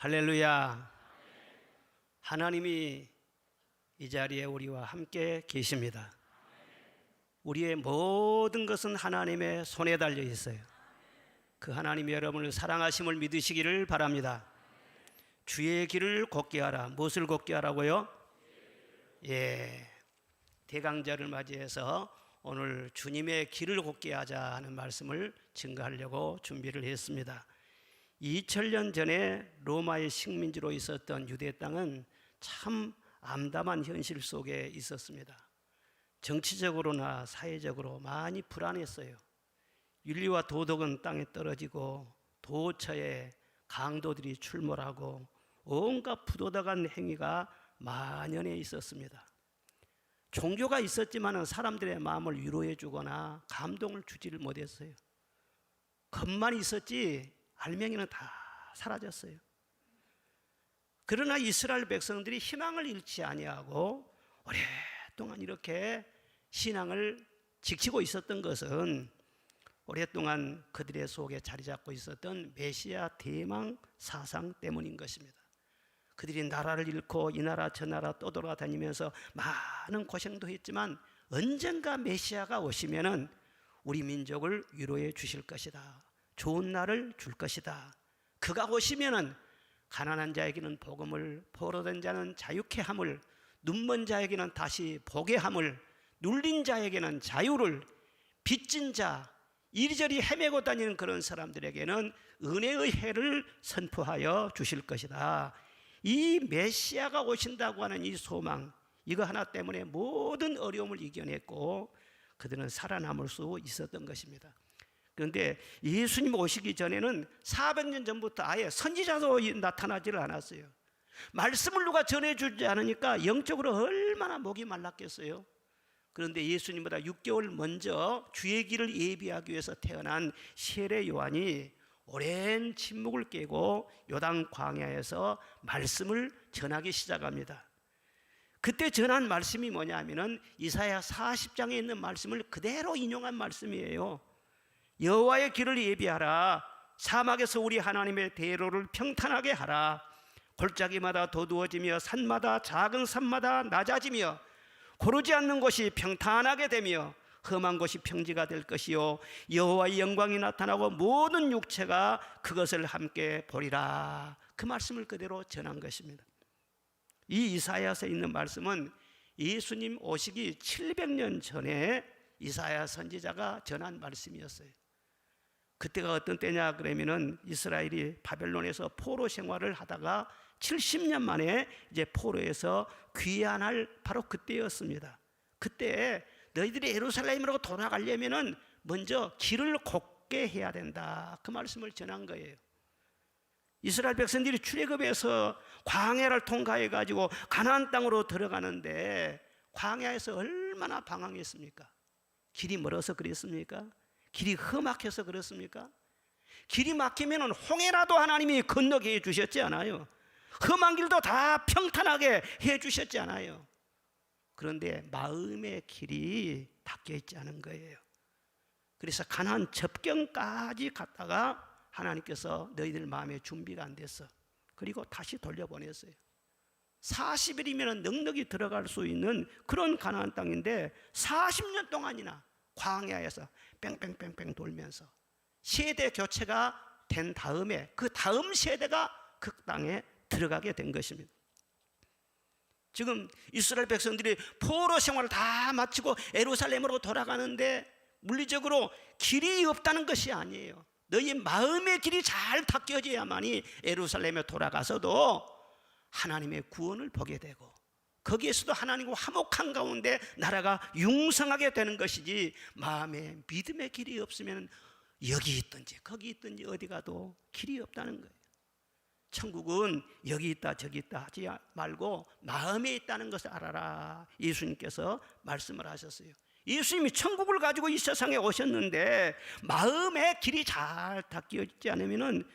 할렐루야. 하나님이 이 자리에 우리와 함께 계십니다. 우리의 모든 것은 하나님의 손에 달려 있어요. 그 하나님이 여러분을 사랑하심을 믿으시기를 바랍니다. 주의 길을 곱게 하라. 무엇을 곱게 하라고요? 대강절을 맞이해서 오늘 주님의 길을 곱게 하자 하는 말씀을 증거하려고 준비를 했습니다. 2000년 전에 로마의 식민지로 있었던 유대 땅은 참 암담한 현실 속에 있었습니다. 정치적으로나 사회적으로 많이 불안했어요. 윤리와 도덕은 땅에 떨어지고 도처에 강도들이 출몰하고 온갖 부도덕한 행위가 만연해 있었습니다. 종교가 있었지만 사람들의 마음을 위로해 주거나 감동을 주지를 못했어요. 겉만 있었지 알맹이는 다 사라졌어요. 그러나 이스라엘 백성들이 희망을 잃지 아니하고 오랫동안 이렇게 신앙을 지키고 있었던 것은 오랫동안 그들의 속에 자리 잡고 있었던 메시아 대망 사상 때문인 것입니다. 그들이 나라를 잃고 이 나라 저 나라 떠돌아다니면서 많은 고생도 했지만 언젠가 메시아가 오시면은 우리 민족을 위로해 주실 것이다. 좋은 날을 줄 것이다. 그가 오시면은 가난한 자에게는 복음을, 포로된 자는 자유케 함을, 눈먼 자에게는 다시 보게 함을, 눌린 자에게는 자유를, 빚진 자, 이리저리 헤매고 다니는 그런 사람들에게는 은혜의 해를 선포하여 주실 것이다. 이 메시아가 오신다고 하는 이 소망, 이거 하나 때문에 모든 어려움을 이겨냈고 그들은 살아남을 수 있었던 것입니다. 그런데 예수님 오시기 전에는 400년 전부터 아예 선지자도 나타나지를 않았어요. 말씀을 누가 전해주지 않으니까 영적으로 얼마나 목이 말랐겠어요. 그런데 예수님보다 6개월 먼저 주의 길을 예비하기 위해서 태어난 세례 요한이 오랜 침묵을 깨고 요단 광야에서 말씀을 전하기 시작합니다. 그때 전한 말씀이 뭐냐면은 이사야 40장에 있는 말씀을 그대로 인용한 말씀이에요. 여호와의 길을 예비하라. 사막에서 우리 하나님의 대로를 평탄하게 하라. 골짜기마다 도두어지며 산마다 작은 산마다 낮아지며 고르지 않는 곳이 평탄하게 되며 험한 곳이 평지가 될 것이요 여호와의 영광이 나타나고 모든 육체가 그것을 함께 보리라. 그 말씀을 그대로 전한 것입니다. 이 이사야서에 있는 말씀은 예수님 오시기 700년 전에 이사야 선지자가 전한 말씀이었어요. 그때가 어떤 때냐 그러면은 이스라엘이 바벨론에서 포로 생활을 하다가 70년 만에 이제 포로에서 귀환할 바로 그때였습니다. 그때 너희들이 예루살렘으로 돌아가려면은 먼저 길을 곱게 해야 된다. 그 말씀을 전한 거예요. 이스라엘 백성들이 출애굽해서 광야를 통과해 가지고 가나안 땅으로 들어가는데 광야에서 얼마나 방황했습니까? 길이 멀어서 그랬습니까? 길이 험악해서 그렇습니까? 길이 막히면 홍해라도 하나님이 건너게 해주셨지 않아요? 험한 길도 다 평탄하게 해주셨지 않아요? 그런데 마음의 길이 닫혀 있지 않은 거예요. 그래서 가나안 접경까지 갔다가 하나님께서 너희들 마음에 준비가 안 됐어. 그리고 다시 돌려보냈어요. 40일이면 넉넉히 들어갈 수 있는 그런 가나안 땅인데 40년 동안이나 광야에서 뺑뺑뺑뺑 돌면서 세대 교체가 된 다음에 그 다음 세대가 그 땅에 들어가게 된 것입니다. 지금 이스라엘 백성들이 포로 생활을 다 마치고 예루살렘으로 돌아가는데 물리적으로 길이 없다는 것이 아니에요. 너희 마음의 길이 잘 닦여져야만이 예루살렘에 돌아가서도 하나님의 구원을 보게 되고 거기에서도 하나님과 화목한 가운데 나라가 융성하게 되는 것이지 마음에 믿음의 길이 없으면 여기 있든지 거기 있든지 어디 가도 길이 없다는 거예요. 천국은 여기 있다 저기 있다 하지 말고 마음에 있다는 것을 알아라. 예수님께서 말씀을 하셨어요. 예수님이 천국을 가지고 이 세상에 오셨는데 마음의 길이 잘 닦여지지 않으면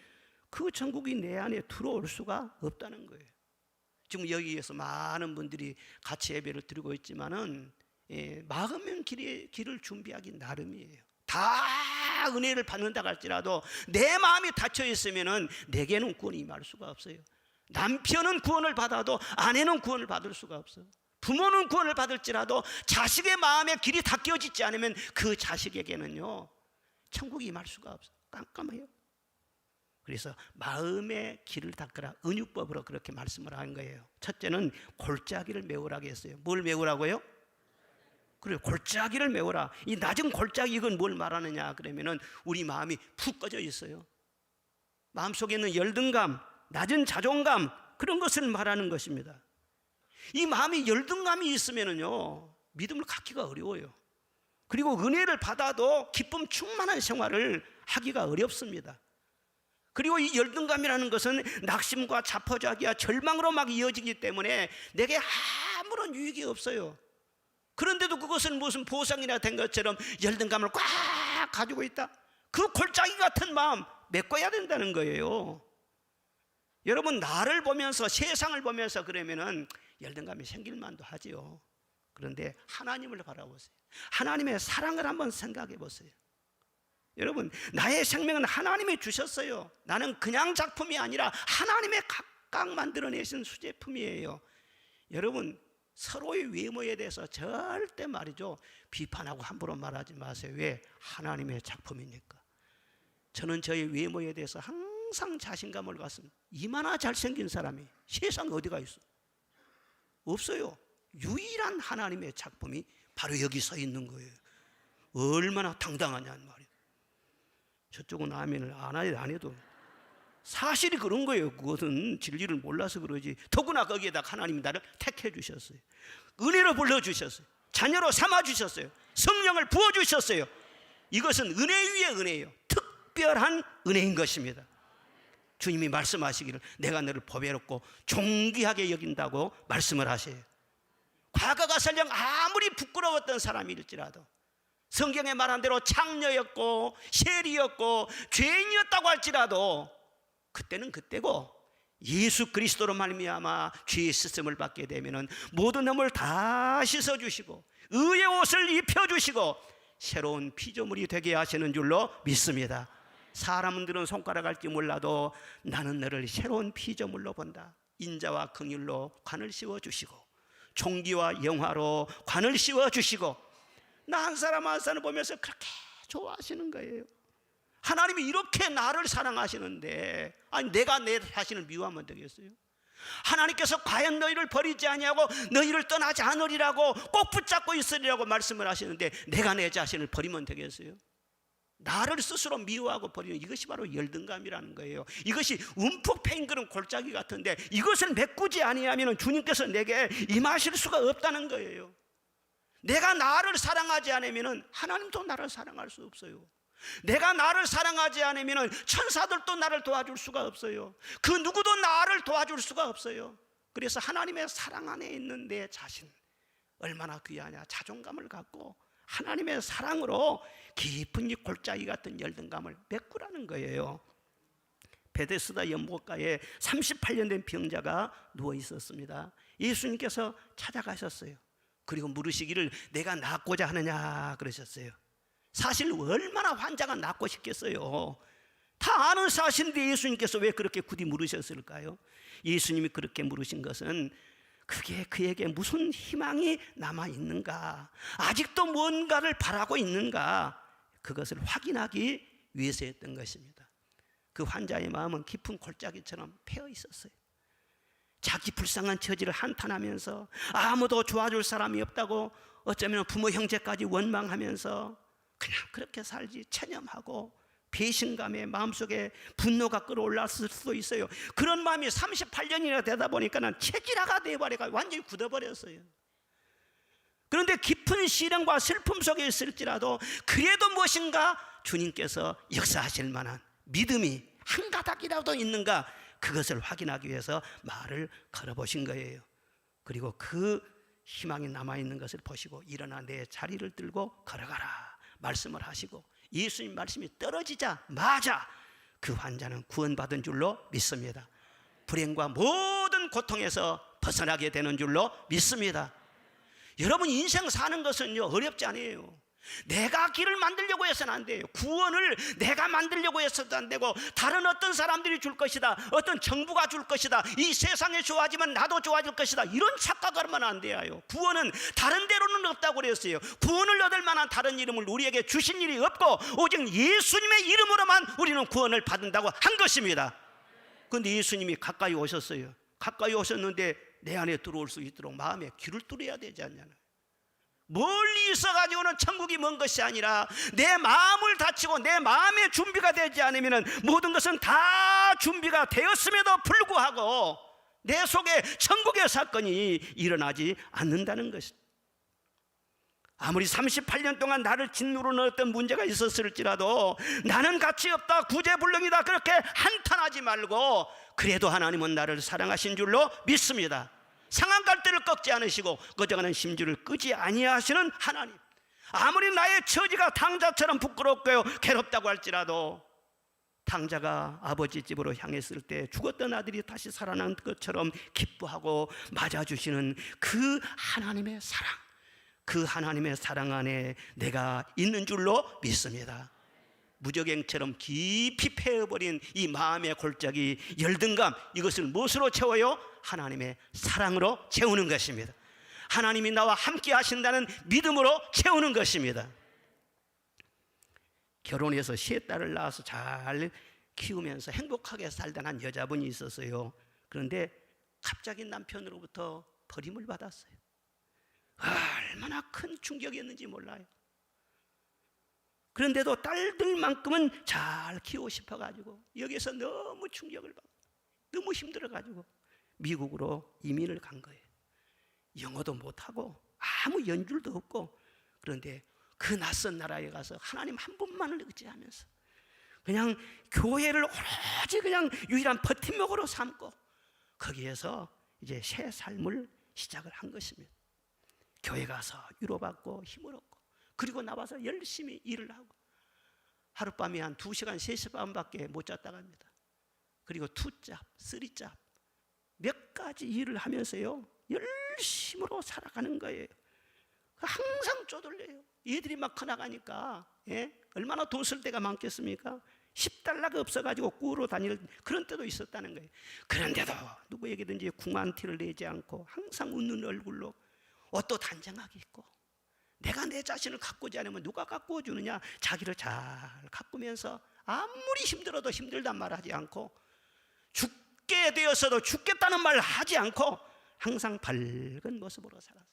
그 천국이 내 안에 들어올 수가 없다는 거예요. 지금 여기에서 많은 분들이 같이 예배를 드리고 있지만은 마음의 길을 준비하기 나름이에요. 다 은혜를 받는다 할지라도 내 마음이 닫혀 있으면은 내게는 구원이 임할 수가 없어요. 남편은 구원을 받아도 아내는 구원을 받을 수가 없어. 부모는 구원을 받을지라도 자식의 마음의 길이 닦여지지 않으면 그 자식에게는요 천국이 임할 수가 없어. 깜깜해요. 그래서 마음의 길을 닦으라, 은유법으로 그렇게 말씀을 한 거예요. 첫째는 골짜기를 메우라고 했어요. 뭘 메우라고요? 그래요, 골짜기를 메우라. 이 낮은 골짜기, 이건 뭘 말하느냐 그러면은 우리 마음이 푹 꺼져 있어요. 마음속에 있는 열등감, 낮은 자존감, 그런 것을 말하는 것입니다. 이 마음이 열등감이 있으면은요 믿음을 갖기가 어려워요. 그리고 은혜를 받아도 기쁨 충만한 생활을 하기가 어렵습니다. 그리고 이 열등감이라는 것은 낙심과 자포자기와 절망으로 막 이어지기 때문에 내게 아무런 유익이 없어요. 그런데도 그것은 무슨 보상이나 된 것처럼 열등감을 꽉 가지고 있다. 그 골짜기 같은 마음 메꿔야 된다는 거예요. 여러분, 나를 보면서, 세상을 보면서 그러면은 열등감이 생길 만도 하지요. 그런데 하나님을 바라보세요. 하나님의 사랑을 한번 생각해 보세요. 여러분, 나의 생명은 하나님이 주셨어요. 나는 그냥 작품이 아니라 하나님의 각각 만들어내신 수제품이에요. 여러분, 서로의 외모에 대해서 절대 말이죠 비판하고 함부로 말하지 마세요. 왜? 하나님의 작품이니까. 저는 저의 외모에 대해서 항상 자신감을 갖습니다. 이만한 잘생긴 사람이 세상 어디가 있어? 없어요. 유일한 하나님의 작품이 바로 여기 서 있는 거예요. 얼마나 당당하냐는 말이에요. 저쪽은 아멘을 안 해도 사실이 그런 거예요. 그것은 진리를 몰라서 그러지. 더구나 거기에다 하나님이 나를 택해 주셨어요. 은혜로 불러주셨어요. 자녀로 삼아주셨어요. 성령을 부어주셨어요. 이것은 은혜 위에 은혜예요. 특별한 은혜인 것입니다. 주님이 말씀하시기를 내가 너를 보배롭고 존귀하게 여긴다고 말씀을 하세요. 과거가 설령 아무리 부끄러웠던 사람일지라도, 성경에 말한 대로 창녀였고 세리였고 죄인이었다고 할지라도 그때는 그때고, 예수 그리스도로 말미암아 죄의 씻음을 받게 되면은 모든 놈을 다 씻어주시고 의의 옷을 입혀주시고 새로운 피조물이 되게 하시는 줄로 믿습니다. 사람들은 손가락 할지 몰라도 나는 너를 새로운 피조물로 본다. 인자와 긍휼로 관을 씌워주시고 존귀와 영화로 관을 씌워주시고, 나 한 사람 한 사람을 보면서 그렇게 좋아하시는 거예요. 하나님이 이렇게 나를 사랑하시는데, 아니 내가 내 자신을 미워하면 되겠어요? 하나님께서 과연 너희를 버리지 아니하고 너희를 떠나지 않으리라고 꼭 붙잡고 있으리라고 말씀을 하시는데 내가 내 자신을 버리면 되겠어요? 나를 스스로 미워하고 버리는 이것이 바로 열등감이라는 거예요. 이것이 움푹 패인 그런 골짜기 같은데 이것을 메꾸지 아니하면 주님께서 내게 임하실 수가 없다는 거예요. 내가 나를 사랑하지 않으면 하나님도 나를 사랑할 수 없어요. 내가 나를 사랑하지 않으면 천사들도 나를 도와줄 수가 없어요. 그 누구도 나를 도와줄 수가 없어요. 그래서 하나님의 사랑 안에 있는 내 자신 얼마나 귀하냐, 자존감을 갖고 하나님의 사랑으로 깊은 이 골짜기 같은 열등감을 메꾸라는 거예요. 베데스다 연못가에 38년 된 병자가 누워 있었습니다. 예수님께서 찾아가셨어요. 그리고 물으시기를 내가 낫고자 하느냐 그러셨어요. 사실 얼마나 환자가 낫고 싶겠어요. 다 아는 사실인데 예수님께서 왜 그렇게 굳이 물으셨을까요? 예수님이 그렇게 물으신 것은 그게 그에게 무슨 희망이 남아있는가, 아직도 뭔가를 바라고 있는가, 그것을 확인하기 위해서였던 것입니다. 그 환자의 마음은 깊은 골짜기처럼 패어 있었어요. 자기 불쌍한 처지를 한탄하면서 아무도 도와줄 사람이 없다고 어쩌면 부모 형제까지 원망하면서 그냥 그렇게 살지, 체념하고 배신감에 마음속에 분노가 끌어올랐을 수도 있어요. 그런 마음이 38년이나 되다 보니까는 체질화가 돼버려가 완전히 굳어버렸어요. 그런데 깊은 시련과 슬픔 속에 있을지라도 그래도 무엇인가 주님께서 역사하실 만한 믿음이 한 가닥이라도 있는가, 그것을 확인하기 위해서 말을 걸어보신 거예요. 그리고 그 희망이 남아있는 것을 보시고 일어나 내 자리를 들고 걸어가라 말씀을 하시고, 예수님 말씀이 떨어지자마자 그 환자는 구원받은 줄로 믿습니다. 불행과 모든 고통에서 벗어나게 되는 줄로 믿습니다. 여러분, 인생 사는 것은요 어렵지 않아요. 내가 길을 만들려고 해서는 안 돼요. 구원을 내가 만들려고 해서도 안 되고, 다른 어떤 사람들이 줄 것이다, 어떤 정부가 줄 것이다, 이 세상에 좋아지면 나도 좋아질 것이다, 이런 착각하면 안 돼요. 구원은 다른 데로는 없다고 그랬어요. 구원을 얻을 만한 다른 이름을 우리에게 주신 일이 없고, 오직 예수님의 이름으로만 우리는 구원을 받는다고 한 것입니다. 그런데 예수님이 가까이 오셨어요. 가까이 오셨는데 내 안에 들어올 수 있도록 마음에 길을 뚫어야 되지 않냐는. 멀리 있어가지고는 천국이 먼 것이 아니라, 내 마음을 닫히고 내 마음의 준비가 되지 않으면 모든 것은 다 준비가 되었음에도 불구하고 내 속에 천국의 사건이 일어나지 않는다는 것입니다. 아무리 38년 동안 나를 짓누르 넣었던 문제가 있었을지라도 나는 가치 없다, 구제불능이다, 그렇게 한탄하지 말고, 그래도 하나님은 나를 사랑하신 줄로 믿습니다. 상한 갈대를 꺾지 않으시고 꺼져가는 심줄을 끄지 아니하시는 하나님, 아무리 나의 처지가 탕자처럼 부끄럽고 괴롭다고 할지라도, 탕자가 아버지 집으로 향했을 때 죽었던 아들이 다시 살아난 것처럼 기뻐하고 맞아주시는 그 하나님의 사랑, 그 하나님의 사랑 안에 내가 있는 줄로 믿습니다. 무적행처럼 깊이 패어버린 이 마음의 골짜기, 열등감, 이것을 무엇으로 채워요? 하나님의 사랑으로 채우는 것입니다. 하나님이 나와 함께 하신다는 믿음으로 채우는 것입니다. 결혼해서 세 딸을 낳아서 잘 키우면서 행복하게 살던 한 여자분이 있었어요. 그런데 갑자기 남편으로부터 버림을 받았어요. 얼마나 큰 충격이었는지 몰라요. 그런데도 딸들만큼은 잘 키우고 싶어가지고 여기서 너무 충격을 받고 너무 힘들어가지고 미국으로 이민을 간 거예요. 영어도 못하고 아무 연줄도 없고, 그런데 그 낯선 나라에 가서 하나님 한 분만을 의지하면서 그냥 교회를 오로지 그냥 유일한 버팀목으로 삼고 거기에서 이제 새 삶을 시작을 한 것입니다. 교회 가서 위로받고 힘을 얻고, 그리고 나와서 열심히 일을 하고, 하룻밤에 한 2시간, 3시간 반밖에 못 잤다고 합니다. 그리고 2잡, 3잡 몇 가지 일을 하면서요 열심으로 살아가는 거예요. 항상 쪼들려요. 얘들이 막 커나가니까 얼마나 돈 쓸 데가 많겠습니까? 10달러가 없어가지고 꾸러 다닐 그런 때도 있었다는 거예요. 그런데도 누구에게든지 궁한 티를 내지 않고 항상 웃는 얼굴로 옷도 단정하게 입고, 내가 내 자신을 가꾸지 않으면 누가 가꾸어 주느냐, 자기를 잘 가꾸면서 아무리 힘들어도 힘들단 말 하지 않고, 죽게 되었어도 죽겠다는 말 하지 않고 항상 밝은 모습으로 살았어요.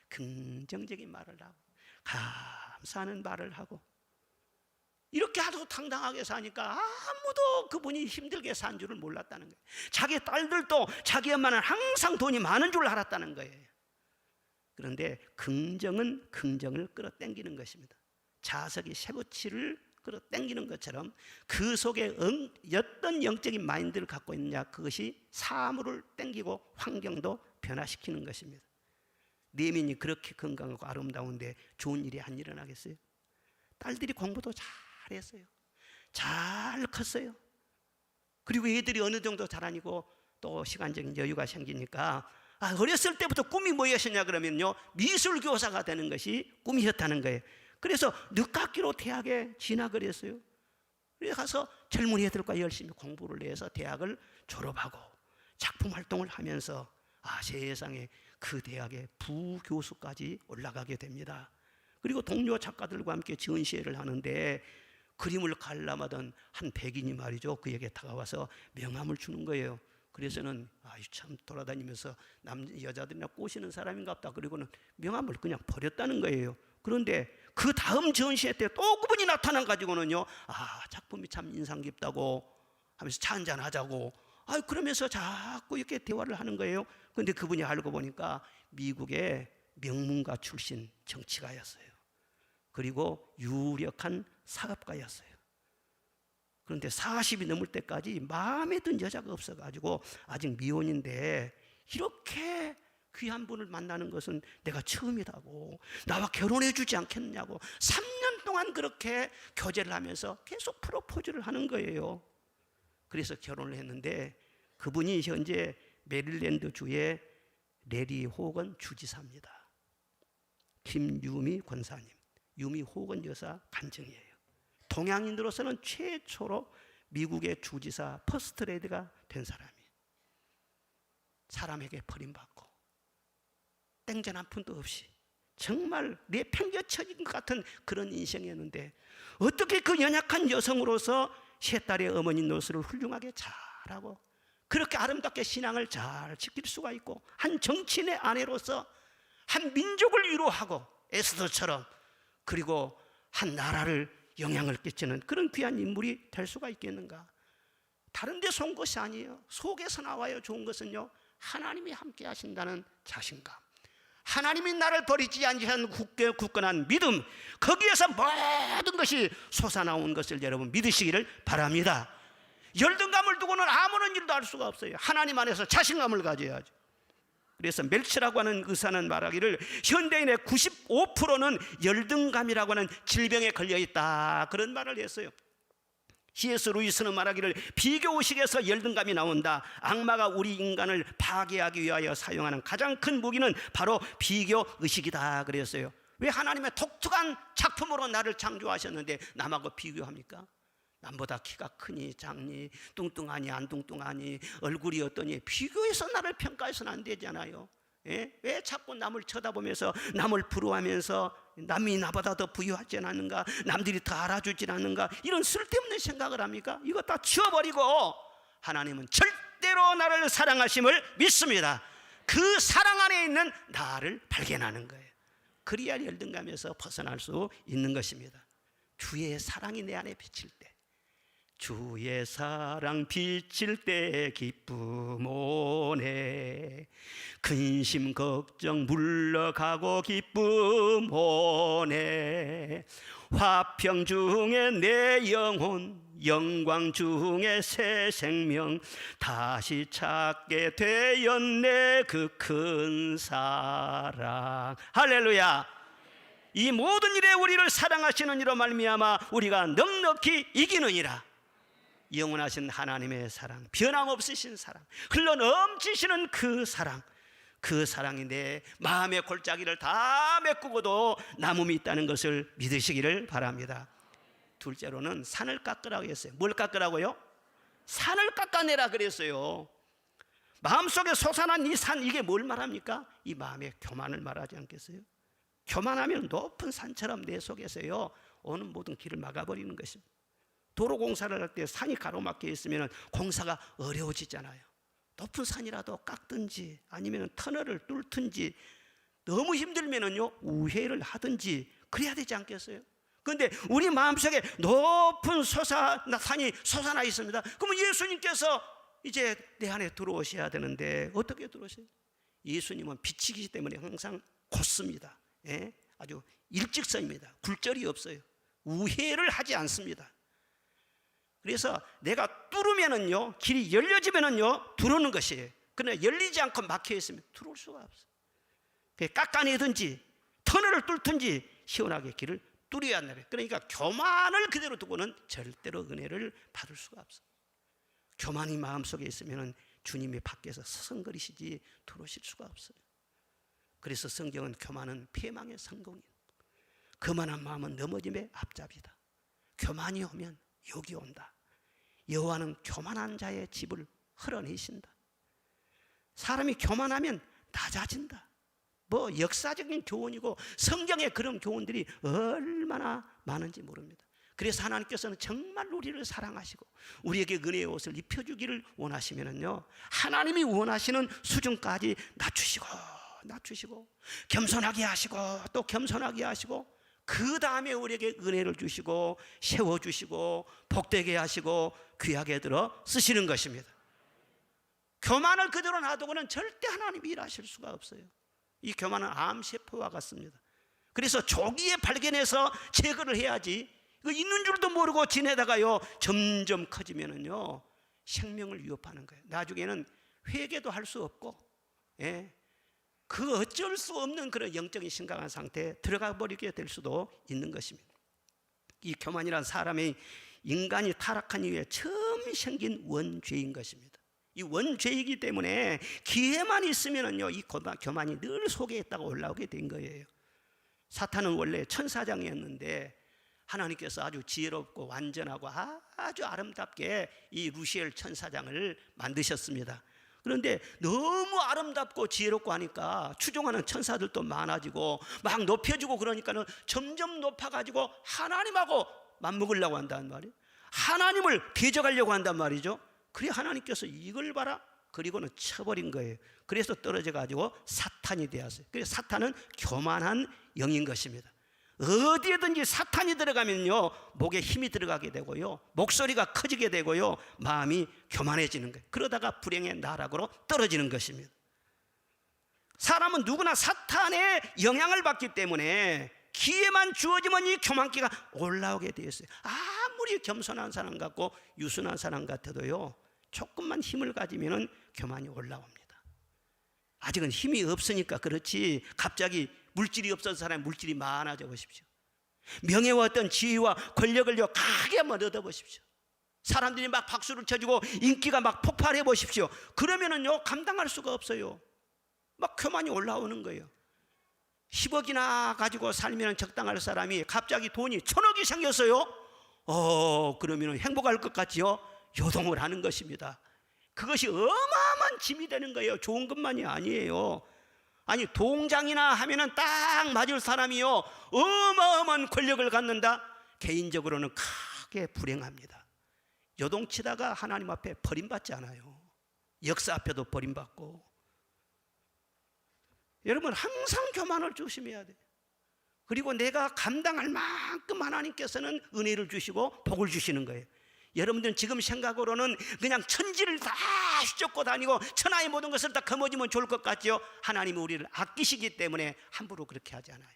긍정적인 말을 하고 감사하는 말을 하고, 이렇게 아주 당당하게 사니까 아무도 그분이 힘들게 산 줄을 몰랐다는 거예요. 자기 딸들도 자기 엄마는 항상 돈이 많은 줄 알았다는 거예요. 그런데 긍정은 긍정을 끌어당기는 것입니다. 자석이 쇠붙이를 끌어당기는 것처럼 그 속에 어떤 영적인 마인드를 갖고 있느냐, 그것이 사물을 당기고 환경도 변화시키는 것입니다. 내면이 그렇게 건강하고 아름다운데 좋은 일이 안 일어나겠어요? 딸들이 공부도 잘했어요. 잘 컸어요. 그리고 애들이 어느 정도 자라니고 또 시간적인 여유가 생기니까, 어렸을 때부터 꿈이 뭐였냐 그러면요, 미술교사가 되는 것이 꿈이었다는 거예요. 그래서 늦학기로 대학에 진학을 했어요. 그래서 가서 젊은 애들과 열심히 공부를 해서 대학을 졸업하고 작품 활동을 하면서 세상에 그 대학의 부교수까지 올라가게 됩니다. 그리고 동료 작가들과 함께 전시회를 하는데 그림을 관람하던 한 백인이 말이죠, 그에게 다가와서 명함을 주는 거예요. 그래서는 참 돌아다니면서 여자들이나 꼬시는 사람인가 보다, 그리고는 명함을 그냥 버렸다는 거예요. 그런데 그 다음 전시회 때 또 그분이 나타나 가지고는요, 작품이 참 인상 깊다고 하면서 차 한잔 하자고 그러면서 자꾸 이렇게 대화를 하는 거예요. 그런데 그분이 알고 보니까 미국의 명문가 출신 정치가였어요. 그리고 유력한 사업가였어요. 그런데 40이 넘을 때까지 마음에 든 여자가 없어가지고 아직 미혼인데 이렇게 귀한 분을 만나는 것은 내가 처음이라고, 나와 결혼해 주지 않겠느냐고 3년 동안 그렇게 교제를 하면서 계속 프로포즈를 하는 거예요. 그래서 결혼을 했는데 그분이 현재 메릴랜드 주의 레리 호건 주지사입니다. 김유미 권사님. 유미 호건 여사 간증이에요. 동양인으로서는 최초로 미국의 주지사 퍼스트레이드가 된 사람이에요. 사람에게 버림받고 땡전 한 푼도 없이 정말 내팽개쳐진 것 같은 그런 인생이었는데 어떻게 그 연약한 여성으로서 세 딸의 어머니 노릇을 훌륭하게 잘하고 그렇게 아름답게 신앙을 잘 지킬 수가 있고 한 정치인의 아내로서 한 민족을 위로하고 에스더처럼 그리고 한 나라를 영향을 끼치는 그런 귀한 인물이 될 수가 있겠는가? 다른 데서 온 것이 아니에요. 속에서 나와요. 좋은 것은요, 하나님이 함께 하신다는 자신감, 하나님이 나를 버리지 아니한 굳건한 믿음, 거기에서 모든 것이 솟아나온 것을 여러분 믿으시기를 바랍니다. 열등감을 두고는 아무런 일도 할 수가 없어요. 하나님 안에서 자신감을 가져야죠. 그래서 멜치라고 하는 의사는 말하기를 현대인의 95%는 열등감이라고 하는 질병에 걸려있다, 그런 말을 했어요. C.S. 루이스는 말하기를 비교의식에서 열등감이 나온다. 악마가 우리 인간을 파괴하기 위하여 사용하는 가장 큰 무기는 바로 비교의식이다 그랬어요. 왜 하나님의 독특한 작품으로 나를 창조하셨는데 남하고 비교합니까? 남보다 키가 크니 작니, 뚱뚱하니 안 뚱뚱하니, 얼굴이 어떠니, 비교해서 나를 평가해서는 안 되잖아요. 예? 왜 자꾸 남을 쳐다보면서 남을 부러워하면서 남이 나보다 더 부유하지 않는가, 남들이 더 알아주지 않는가, 이런 쓸데없는 생각을 합니까? 이거 다 치워버리고 하나님은 절대로 나를 사랑하심을 믿습니다. 그 사랑 안에 있는 나를 발견하는 거예요. 그래야 열등감에서 벗어날 수 있는 것입니다. 주의 사랑이 내 안에 비칠 때, 주의 사랑 비칠 때 기쁨 오네, 근심 걱정 물러가고 기쁨 오네, 화평 중에 내 영혼, 영광 중에 새 생명, 다시 찾게 되었네 그 큰 사랑. 할렐루야. 이 모든 일에 우리를 사랑하시는 이로 말미암아 우리가 넉넉히 이기느니라. 영원하신 하나님의 사랑, 변함없으신 사랑, 흘러넘치시는 그 사랑, 그 사랑이 내 마음의 골짜기를 다 메꾸고도 남음이 있다는 것을 믿으시기를 바랍니다. 둘째로는 산을 깎으라고 했어요. 뭘 깎으라고요? 산을 깎아내라 그랬어요. 마음속에 솟아난 이 산, 이게 뭘 말합니까? 이 마음의 교만을 말하지 않겠어요? 교만하면 높은 산처럼 내 속에서요 오는 모든 길을 막아버리는 것입니다. 도로 공사를 할 때 산이 가로막혀 있으면 공사가 어려워지잖아요. 높은 산이라도 깎든지 아니면 터널을 뚫든지, 너무 힘들면은요 우회를 하든지 그래야 되지 않겠어요? 그런데 우리 마음속에 높은 산이 솟아나 있습니다. 그러면 예수님께서 이제 내 안에 들어오셔야 되는데 어떻게 들어오셔요? 예수님은 빛이기 때문에 항상 곧습니다. 예? 아주 일직선입니다. 굴절이 없어요. 우회를 하지 않습니다. 그래서 내가 뚫으면은요, 길이 열려지면은요 들어오는 것이에요. 그러나 열리지 않고 막혀 있으면 들어올 수가 없어요. 깎아내든지 터널을 뚫든지 시원하게 길을 뚫어야 한다. 그러니까 교만을 그대로 두고는 절대로 은혜를 받을 수가 없어요. 교만이 마음속에 있으면은 주님이 밖에서 서성거리시지 들어오실 수가 없어요. 그래서 성경은 교만은 패망의 성공이에요. 교만한 마음은 넘어짐의 앞잡이다. 교만이 오면 욕이 온다. 여호와는 교만한 자의 집을 헐어내신다. 사람이 교만하면 낮아진다. 뭐 역사적인 교훈이고 성경에 그런 교훈들이 얼마나 많은지 모릅니다. 그래서 하나님께서는 정말 우리를 사랑하시고 우리에게 은혜의 옷을 입혀주기를 원하시면은요, 하나님이 원하시는 수준까지 낮추시고 겸손하게 하시고 또 겸손하게 하시고, 그 다음에 우리에게 은혜를 주시고 세워주시고 복되게 하시고 귀하게 들어 쓰시는 것입니다. 교만을 그대로 놔두고는 절대 하나님이 일하실 수가 없어요. 이 교만은 암세포와 같습니다. 그래서 조기에 발견해서 제거를 해야지, 이거 있는 줄도 모르고 지내다가요 점점 커지면은요 생명을 위협하는 거예요. 나중에는 회개도 할 수 없고, 예, 그 어쩔 수 없는 그런 영적인 심각한 상태에 들어가 버리게 될 수도 있는 것입니다. 이 교만이란 사람의 인간이 타락한 이후에 처음 생긴 원죄인 것입니다. 이 원죄이기 때문에 기회만 있으면은요 이 교만이 늘 속에 있다가 올라오게 된 거예요. 사탄은 원래 천사장이었는데 하나님께서 아주 지혜롭고 완전하고 아주 아름답게 이 루시엘 천사장을 만드셨습니다. 그런데 너무 아름답고 지혜롭고 하니까 추종하는 천사들도 많아지고 막 높여주고 그러니까는 점점 높아가지고 하나님하고 맞먹으려고 한단 말이에요. 하나님을 대적하려고 한단 말이죠. 그래 하나님께서 이걸 봐라, 그리고는 쳐버린 거예요. 그래서 떨어져 가지고 사탄이 되었어요. 그래서 사탄은 교만한 영인 것입니다. 어디에든지 사탄이 들어가면요, 목에 힘이 들어가게 되고요, 목소리가 커지게 되고요, 마음이 교만해지는 거예요. 그러다가 불행의 나락으로 떨어지는 것입니다. 사람은 누구나 사탄의 영향을 받기 때문에 기회만 주어지면 이 교만기가 올라오게 되어 있어요. 아무리 겸손한 사람 같고 유순한 사람 같아도요, 조금만 힘을 가지면 교만이 올라옵니다. 아직은 힘이 없으니까 그렇지, 갑자기 물질이 없어서 사람이 물질이 많아져 보십시오. 명예와 어떤 지위와 권력을요 크게 한번 얻어보십시오. 사람들이 막 박수를 쳐주고 인기가 막 폭발해 보십시오. 그러면은요 감당할 수가 없어요. 막 교만이 올라오는 거예요. 10억이나 가지고 살면 적당할 사람이 갑자기 돈이 1000억이 생겼어요. 그러면 행복할 것 같지요? 요동을 하는 것입니다. 그것이 어마어마한 짐이 되는 거예요. 좋은 것만이 아니에요. 아니 동장이나 하면은 딱 맞을 사람이요 어마어마한 권력을 갖는다? 개인적으로는 크게 불행합니다. 요동치다가 하나님 앞에 버림받지 않아요. 역사 앞에도 버림받고. 여러분 항상 교만을 조심해야 돼요. 그리고 내가 감당할 만큼 하나님께서는 은혜를 주시고 복을 주시는 거예요. 여러분들은 지금 생각으로는 그냥 천지를 다 휘젓고 다니고 천하의 모든 것을 다 거머쥐면 좋을 것 같죠? 하나님은 우리를 아끼시기 때문에 함부로 그렇게 하지 않아요.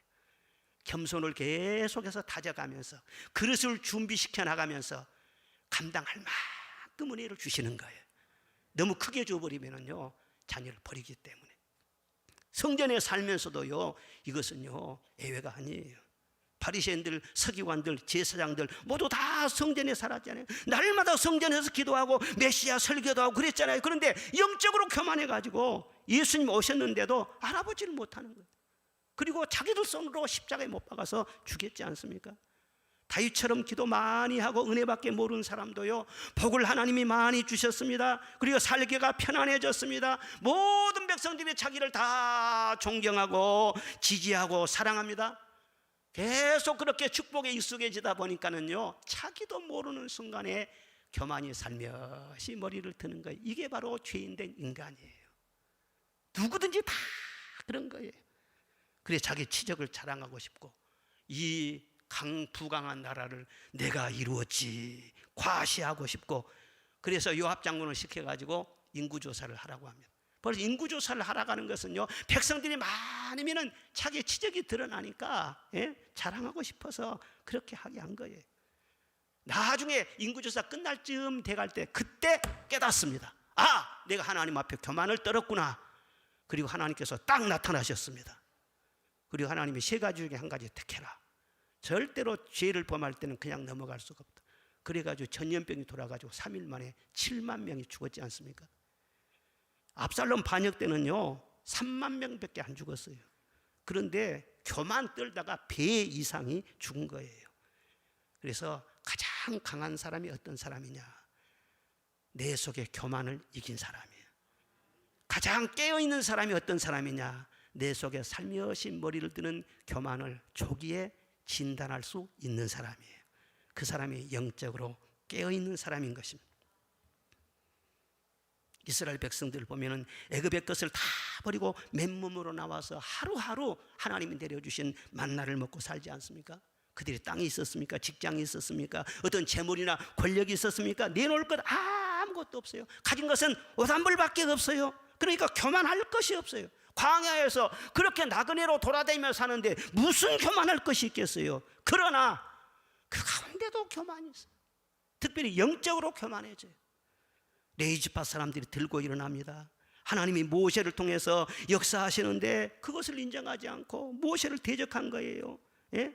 겸손을 계속해서 다져가면서 그릇을 준비시켜 나가면서 감당할 만큼 은혜를 주시는 거예요. 너무 크게 줘버리면요 자녀를 버리기 때문에. 성전에 살면서도요 이것은요 예외가 아니에요. 바리새인들, 서기관들, 제사장들 모두 다 성전에 살았잖아요. 날마다 성전에서 기도하고 메시아 설교도 하고 그랬잖아요. 그런데 영적으로 교만해가지고 예수님 오셨는데도 알아보지를 못하는 거예요. 그리고 자기들 손으로 십자가에 못 박아서 죽였지 않습니까? 다윗처럼 기도 많이 하고 은혜밖에 모르는 사람도요 복을 하나님이 많이 주셨습니다. 그리고 살기가 편안해졌습니다. 모든 백성들이 자기를 다 존경하고 지지하고 사랑합니다. 계속 그렇게 축복에 익숙해지다 보니까는요 자기도 모르는 순간에 교만이 살며시 머리를 드는 거예요. 이게 바로 죄인된 인간이에요. 누구든지 다 그런 거예요. 그래서 자기 치적을 자랑하고 싶고 이 부강한 나라를 내가 이루었지 과시하고 싶고, 그래서 요압 장군을 시켜가지고 인구조사를 하라고 합니다. 그래서 인구조사를 하라고 하는 것은요 백성들이 많으면 자기의 치적이 드러나니까 자랑하고 싶어서 그렇게 하게 한 거예요. 나중에 인구조사 끝날 쯤 돼갈 때 그때 깨닫습니다. 내가 하나님 앞에 교만을 떨었구나. 그리고 하나님께서 딱 나타나셨습니다. 그리고 하나님이 세 가지 중에 한 가지 택해라. 절대로 죄를 범할 때는 그냥 넘어갈 수가 없다. 그래가지고 전염병이 돌아가지고 3일 만에 7만 명이 죽었지 않습니까? 압살롬 반역 때는요 3만 명밖에 안 죽었어요. 그런데 교만 떨다가 배 이상이 죽은 거예요. 그래서 가장 강한 사람이 어떤 사람이냐? 내 속에 교만을 이긴 사람이에요. 가장 깨어있는 사람이 어떤 사람이냐? 내 속에 살며시 머리를 드는 교만을 초기에 진단할 수 있는 사람이에요. 그 사람이 영적으로 깨어있는 사람인 것입니다. 이스라엘 백성들 보면은 애굽의 것을 다 버리고 맨몸으로 나와서 하루하루 하나님이 내려주신 만나를 먹고 살지 않습니까? 그들이 땅이 있었습니까? 직장이 있었습니까? 어떤 재물이나 권력이 있었습니까? 내놓을 것 아무것도 없어요. 가진 것은 옷 한 벌밖에 없어요. 그러니까 교만할 것이 없어요. 광야에서 그렇게 나그네로 돌아다니며 사는데 무슨 교만할 것이 있겠어요? 그러나 그 가운데도 교만이 있어요. 특별히 영적으로 교만해져요. 레위지파 사람들이 들고 일어납니다. 하나님이 모세를 통해서 역사하시는데 그것을 인정하지 않고 모세를 대적한 거예요.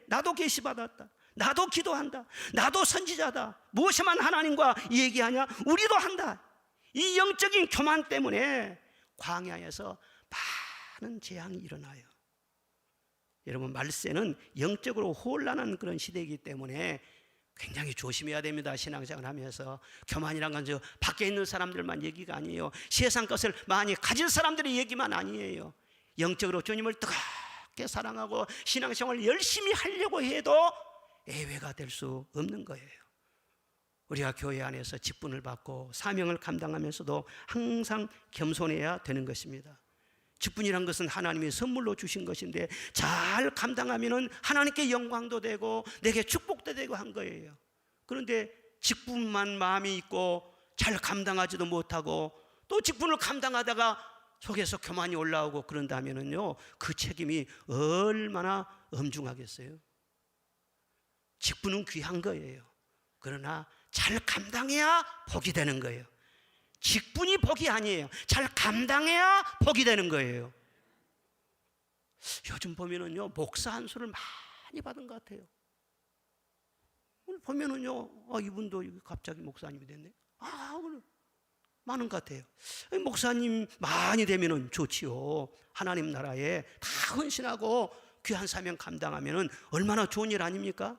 나도 계시받았다, 나도 기도한다, 나도 선지자다, 모세만 하나님과 얘기하냐? 우리도 한다. 이 영적인 교만 때문에 광야에서 많은 재앙이 일어나요. 여러분, 말세는 영적으로 혼란한 그런 시대이기 때문에 굉장히 조심해야 됩니다. 신앙생활 하면서. 교만이란 건 저 밖에 있는 사람들만 얘기가 아니에요. 세상 것을 많이 가진 사람들의 얘기만 아니에요. 영적으로 주님을 뜨겁게 사랑하고 신앙생활을 열심히 하려고 해도 예외가 될 수 없는 거예요. 우리가 교회 안에서 직분을 받고 사명을 감당하면서도 항상 겸손해야 되는 것입니다. 직분이란 것은 하나님이 선물로 주신 것인데 잘 감당하면은 하나님께 영광도 되고 내게 축복도 되고 한 거예요. 그런데 직분만 마음이 있고 잘 감당하지도 못하고 또 직분을 감당하다가 속에서 교만이 올라오고 그런다면은요, 그 책임이 얼마나 엄중하겠어요. 직분은 귀한 거예요. 그러나 잘 감당해야 복이 되는 거예요. 직분이 복이 아니에요. 잘 감당해야 복이 되는 거예요. 요즘 보면은요, 목사 한 수를 많이 받은 것 같아요. 오늘 보면은요, 이분도 갑자기 목사님이 됐네. 오늘 많은 것 같아요. 목사님 많이 되면은 좋지요. 하나님 나라에 다 헌신하고 귀한 사명 감당하면은 얼마나 좋은 일 아닙니까?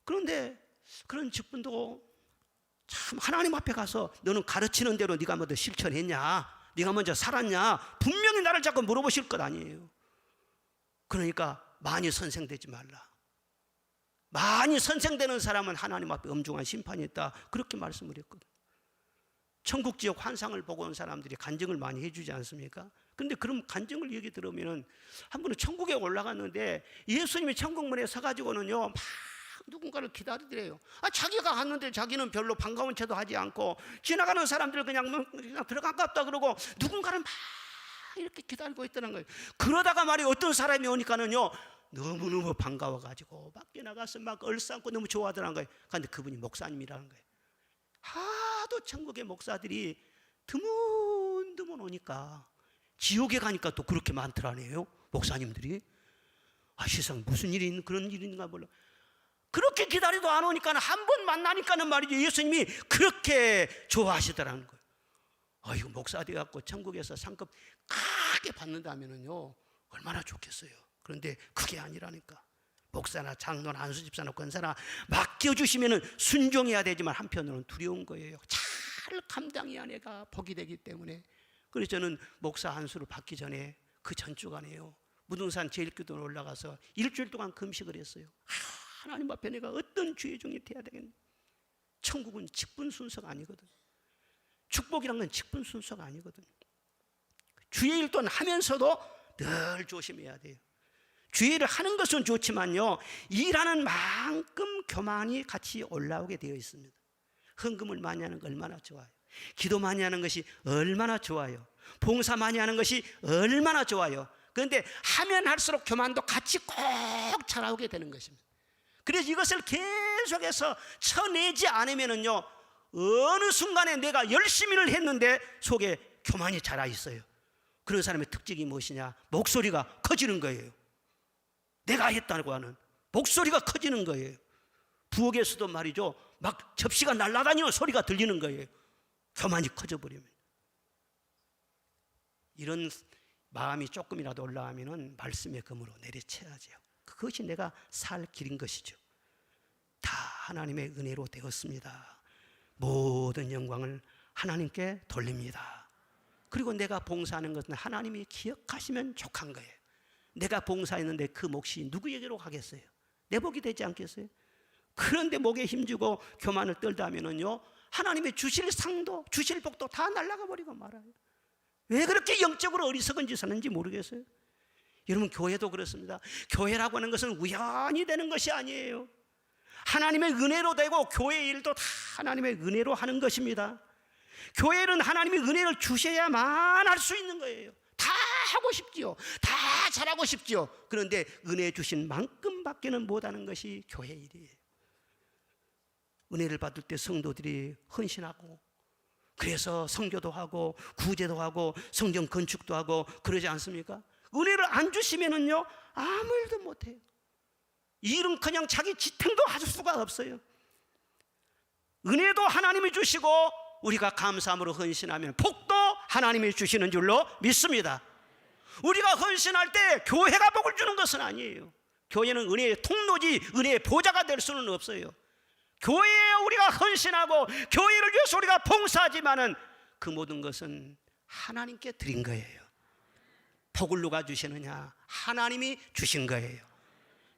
그런데 그런 직분도 참 하나님 앞에 가서 너는 가르치는 대로 네가 먼저 실천했냐, 네가 먼저 살았냐, 분명히 나를 자꾸 물어보실 것 아니에요. 그러니까 많이 선생되지 말라. 많이 선생되는 사람은 하나님 앞에 엄중한 심판이 있다, 그렇게 말씀을 했거든요. 천국 지역 환상을 보고 온 사람들이 간증을 많이 해주지 않습니까? 그런데 그런 간증을 얘기 들으면은 한 분은 천국에 올라갔는데 예수님이 천국문에 서가지고는요 막 누군가를 기다리더래요. 자기가 갔는데 자기는 별로 반가운 채도 하지 않고 지나가는 사람들 그냥 들어가깝다 그러고 누군가를 막 이렇게 기다리고 있다는 거예요. 그러다가 말이에요, 어떤 사람이 오니까는요 너무너무 반가워가지고 밖에 나가서 막 얼싸안고 너무 좋아하더라는 거예요. 그런데 그분이 목사님이라는 거예요. 하도 천국의 목사들이 드문드문 오니까 지옥에 가니까 또 그렇게 많더라네요, 목사님들이. 세상 무슨 일이 있는 그런 일인가 몰라. 그렇게 기다려도 안 오니까 한 번 만나니까는 말이죠, 예수님이 그렇게 좋아하시더라는 거예요. 이거 목사 돼갖고 천국에서 상급 크게 받는다면은요 얼마나 좋겠어요. 그런데 그게 아니라니까. 목사나 장로나 안수집사나 권사나 맡겨주시면은 순종해야 되지만 한편으로는 두려운 거예요. 잘 감당해야 내가 복이 되기 때문에. 그래서 저는 목사 안수를 받기 전에 그 전주간에요 무등산 제일기도에 올라가서 일주일 동안 금식을 했어요. 하나님 앞에 내가 어떤 주의 종이 돼야 되겠니? 천국은 직분 순서가 아니거든. 축복이란 건 직분 순서가 아니거든. 주의 일도 하면서도 늘 조심해야 돼요. 주의 일을 하는 것은 좋지만요, 일하는 만큼 교만이 같이 올라오게 되어 있습니다. 헌금을 많이 하는 거 얼마나 좋아요. 기도 많이 하는 것이 얼마나 좋아요. 봉사 많이 하는 것이 얼마나 좋아요. 그런데 하면 할수록 교만도 같이 꼭 자라오게 되는 것입니다. 그래서 이것을 계속해서 쳐내지 않으면은요 어느 순간에 내가 열심히를 했는데 속에 교만이 자라 있어요. 그런 사람의 특징이 무엇이냐? 목소리가 커지는 거예요. 내가 했다고 하는 목소리가 커지는 거예요. 부엌에서도 말이죠, 막 접시가 날아다니는 소리가 들리는 거예요. 교만이 커져버리면. 이런 마음이 조금이라도 올라가면은 말씀의 검으로 내리쳐야죠. 그것이 내가 살 길인 것이죠. 다 하나님의 은혜로 되었습니다. 모든 영광을 하나님께 돌립니다. 그리고 내가 봉사하는 것은 하나님이 기억하시면 족한 거예요. 내가 봉사했는데 그 몫이 누구에게로 가겠어요? 내 복이 되지 않겠어요? 그런데 목에 힘주고 교만을 떨다 하면은요 하나님의 주실 상도 주실 복도 다 날아가 버리고 말아요. 왜 그렇게 영적으로 어리석은 짓을 하는지 모르겠어요. 여러분, 교회도 그렇습니다. 교회라고 하는 것은 우연히 되는 것이 아니에요. 하나님의 은혜로 되고 교회 일도 다 하나님의 은혜로 하는 것입니다. 교회는 하나님의 은혜를 주셔야만 할 수 있는 거예요. 다 하고 싶지요. 다 잘하고 싶지요. 그런데 은혜 주신 만큼밖에는 못하는 것이 교회 일이에요. 은혜를 받을 때 성도들이 헌신하고, 그래서 선교도 하고 구제도 하고 성전 건축도 하고 그러지 않습니까? 은혜를 안 주시면은요 아무 일도 못해요. 일은 그냥 자기 지탱도 할 수가 없어요. 은혜도 하나님이 주시고 우리가 감사함으로 헌신하면 복도 하나님이 주시는 줄로 믿습니다. 우리가 헌신할 때 교회가 복을 주는 것은 아니에요. 교회는 은혜의 통로지 은혜의 보좌가 될 수는 없어요. 교회에 우리가 헌신하고 교회를 위해서 우리가 봉사하지만은 그 모든 것은 하나님께 드린 거예요. 복을 누가 주시느냐? 하나님이 주신 거예요.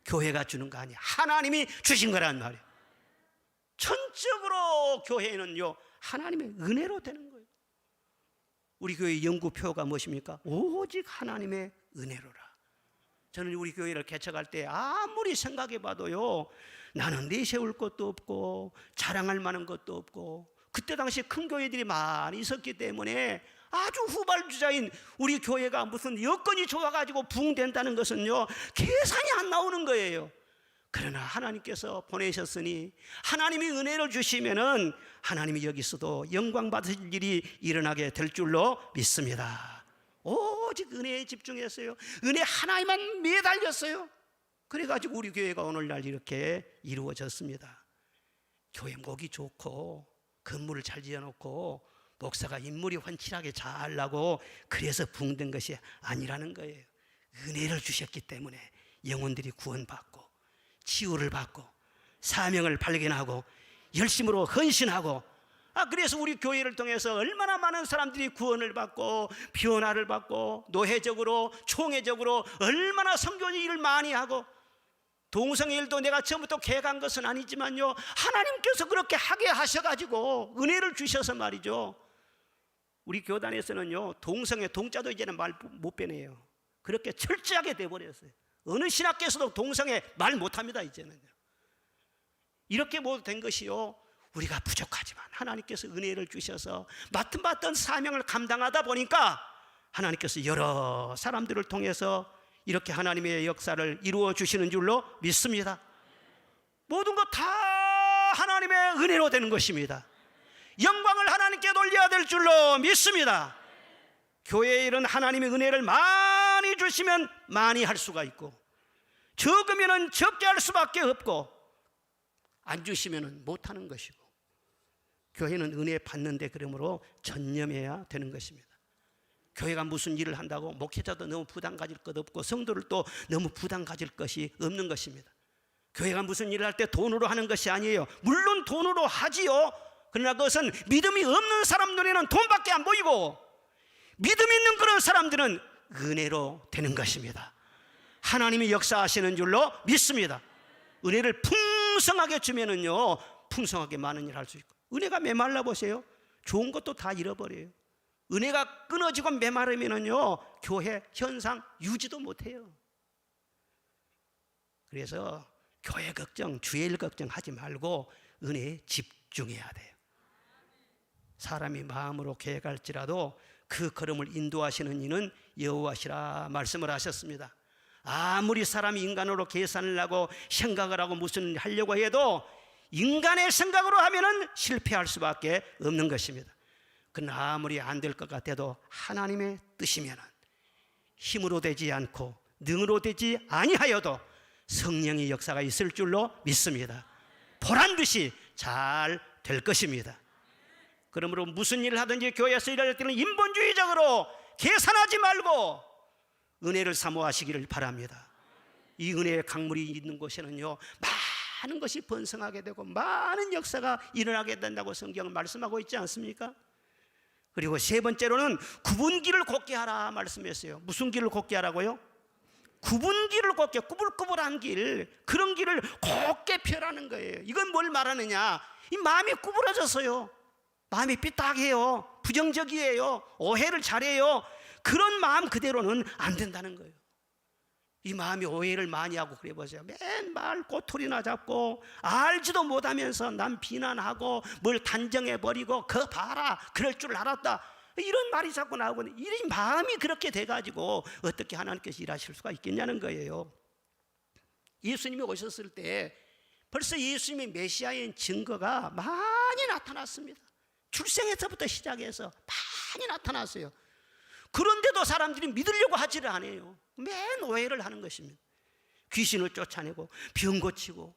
교회가 주는 거 아니에요. 하나님이 주신 거란 말이에요. 전적으로 교회는요 하나님의 은혜로 되는 거예요. 우리 교회 연구표가 무엇입니까? 오직 하나님의 은혜로라. 저는 우리 교회를 개척할 때 아무리 생각해 봐도요 나는 내세울 것도 없고 자랑할 만한 것도 없고, 그때 당시 큰 교회들이 많이 있었기 때문에 아주 후발주자인 우리 교회가 무슨 여건이 좋아가지고 부흥된다는 것은요 계산이 안 나오는 거예요. 그러나 하나님께서 보내셨으니 하나님이 은혜를 주시면은 하나님이 여기서도 영광 받으실 일이 일어나게 될 줄로 믿습니다. 오직 은혜에 집중했어요. 은혜 하나에만 매달렸어요. 그래가지고 우리 교회가 오늘날 이렇게 이루어졌습니다. 교회 목이 좋고 건물을 잘 지어놓고 목사가 인물이 훤칠하게 잘나고 그래서 부흥된 것이 아니라는 거예요. 은혜를 주셨기 때문에 영혼들이 구원받고 치유를 받고 사명을 발견하고 열심으로 헌신하고, 그래서 우리 교회를 통해서 얼마나 많은 사람들이 구원을 받고 변화를 받고 노회적으로 총회적으로 얼마나 선교 일을 많이 하고, 동성애 일도 내가 처음부터 계획한 것은 아니지만요 하나님께서 그렇게 하게 하셔가지고 은혜를 주셔서 말이죠. 우리 교단에서는요 동성애 동자도 이제는 말 못 빼내요. 그렇게 철저하게 돼버렸어요. 어느 신학교에서도 동성애 말 못합니다 이제는요. 이렇게 모두 된 것이요 우리가 부족하지만 하나님께서 은혜를 주셔서 맡은 사명을 감당하다 보니까 하나님께서 여러 사람들을 통해서 이렇게 하나님의 역사를 이루어 주시는 줄로 믿습니다. 모든 것 다 하나님의 은혜로 되는 것입니다. 영광을 하나님께 돌려야 될 줄로 믿습니다. 교회의 일은 하나님의 은혜를 많이 주시면 많이 할 수가 있고, 적으면 적게 할 수밖에 없고, 안 주시면 못하는 것이고, 교회는 은혜 받는데 그러므로 전념해야 되는 것입니다. 교회가 무슨 일을 한다고 목회자도 너무 부담 가질 것 없고 성도들도 너무 부담 가질 것이 없는 것입니다. 교회가 무슨 일을 할 때 돈으로 하는 것이 아니에요. 물론 돈으로 하지요. 그러나 그것은 믿음이 없는 사람 눈에는 돈밖에 안 보이고, 믿음 있는 그런 사람들은 은혜로 되는 것입니다. 하나님이 역사하시는 줄로 믿습니다. 은혜를 풍성하게 주면은요 풍성하게 많은 일을 할 수 있고, 은혜가 메말라 보세요. 좋은 것도 다 잃어버려요. 은혜가 끊어지고 메마르면은요 교회 현상 유지도 못해요. 그래서 교회 걱정, 주일 걱정하지 말고 은혜에 집중해야 돼요. 사람이 마음으로 계획할지라도 그 걸음을 인도하시는 이는 여호와시라 말씀을 하셨습니다. 아무리 사람이 인간으로 계산을 하고 생각을 하고 무슨 하려고 해도 인간의 생각으로 하면은 실패할 수밖에 없는 것입니다. 그러나 아무리 안 될 것 같아도 하나님의 뜻이면은 힘으로 되지 않고 능으로 되지 아니하여도 성령의 역사가 있을 줄로 믿습니다. 보란 듯이 잘 될 것입니다. 그러므로 무슨 일을 하든지 교회에서 일할 때는 인본주의적으로 계산하지 말고 은혜를 사모하시기를 바랍니다. 이 은혜의 강물이 있는 곳에는요 많은 것이 번성하게 되고 많은 역사가 일어나게 된다고 성경은 말씀하고 있지 않습니까? 그리고 세 번째로는 굽은 길을 곱게 하라 말씀했어요. 무슨 길을 곱게 하라고요? 굽은 길을 곱게, 꾸불꾸불한 길, 그런 길을 곱게 펴라는 거예요. 이건 뭘 말하느냐? 이 마음이 구부러졌어요. 마음이 삐딱해요. 부정적이에요. 오해를 잘해요. 그런 마음 그대로는 안 된다는 거예요. 이 마음이 오해를 많이 하고 그래 보세요. 맨날 꼬투리나 잡고 알지도 못하면서 남 비난하고 뭘 단정해버리고 그 봐라 그럴 줄 알았다 이런 말이 자꾸 나오거든요. 이 마음이 그렇게 돼가지고 어떻게 하나님께서 일하실 수가 있겠냐는 거예요. 예수님이 오셨을 때 벌써 예수님이 메시아인 증거가 많이 나타났습니다. 출생에서부터 시작해서 많이 나타났어요. 그런데도 사람들이 믿으려고 하지를 않아요. 맨 오해를 하는 것입니다. 귀신을 쫓아내고 병 고치고